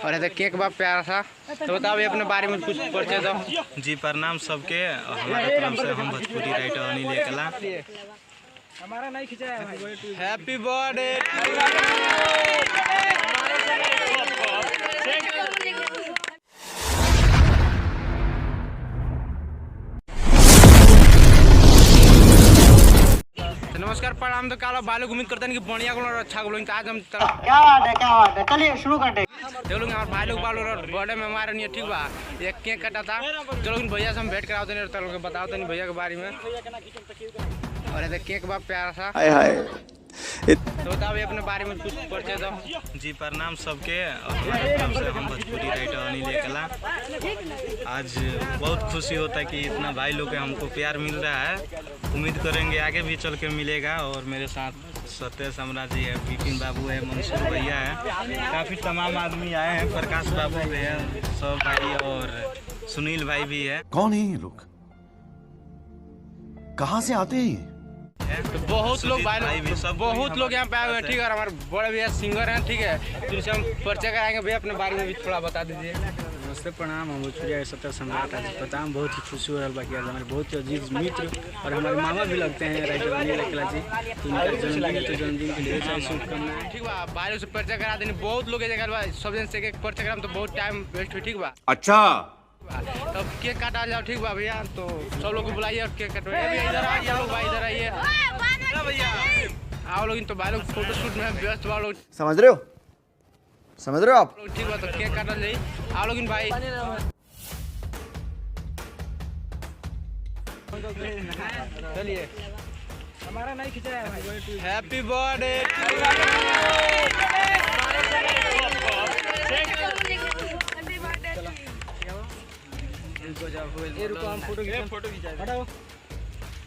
और ऐसे केक बा प्यारा सा। तो बताओ अभी अपने बारे में कुछ परिचय दो। जी प्रणाम सबके। हमारे तरफ से हम भोजपुरी राइटर अनिल एकला। हमारा नहीं खिंचाया हैप्पी बर्थडे। नमस्कार प्रणाम। तो कालो बालू उम्मीद करते हैं कि बढ़िया को अच्छा को आज हम क्या बात है चलिए शुरू करते हैं। देख लोग हमारे भाई लोग बालू बर्थडे में हमारे नहीं ठीक बा एक केक कटा था। चलो भैया से हम भेंट कराते नहीं तो लोग बताओ नहीं भैया के बारे में। और ऐसे केक बा प्यारा सा। तो बताओ अभी अपने बारे में कुछ परिचय दो। जी प्रणाम सबके। हमारे तरफ से हम भोजपुरी राइटर अनिल एकला। आज बहुत खुशी होता है कि इतना भाई लोग के हमको प्यार मिल रहा है। उम्मीद करेंगे आगे भी चल के मिलेगा। और मेरे साथ सत्य सम्राट जी है, विपिन बाबू है, मंसूर भैया है, काफ़ी तमाम आदमी आए हैं, प्रकाश बाबू भी है, सब भाई और सुनील भाई भी है। कौन है ये लोग, कहाँ से आते हैं? तो बहुत लोग बहुत लोग यहाँ पे आए हुए हैं ठीक है। हमारे बड़े भैया सिंगर हैं ठीक है, तो इनसे हम परिचय कराएंगे। भैया अपने बारे में भी थोड़ा बता दीजिए। नमस्ते प्रणाम। हम भोजपुरी सत्य सम्राट आज पता हम बहुत ही खुशी हो रहा बाकी आज हमारे बहुत ही अजीज मित्र और हमारे मामा भी लगते हैं राइटर अनिल एकला जी। तो उनका जन्मदिन है तो जन्मदिन के लिए सारी शुभकामनाएं। ठीक बा भाई से परिचय करा देनी। बहुत लोग जगह सब जन से परिचय करा तो बहुत टाइम वेस्ट हुई ठीक बा। अच्छा तब केक काटा जाओ ठीक बा भैया। तो सब लोग को बुलाइए और केक कटवाइए। इधर आइए लोग भाई, इधर आइए आओ लोग। तो भाई लोग फोटो शूट में व्यस्त बा लोग, समझ रहे हो आप? ठीक बा। तो केक काटल जाई आओ लोग भाई। चलिए हमारा नहीं खिंचाया हैप्पी बर्थडे।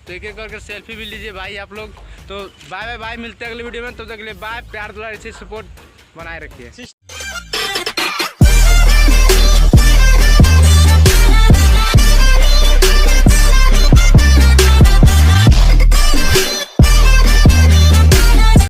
तो एक एक करके सेल्फी भी लीजिए भाई आप लोग। तो बाय बाय बाय, मिलते हैं अगले वीडियो में। तो तक के लिए बाय, प्यार दुलार ऐसे सपोर्ट बनाए रखिए।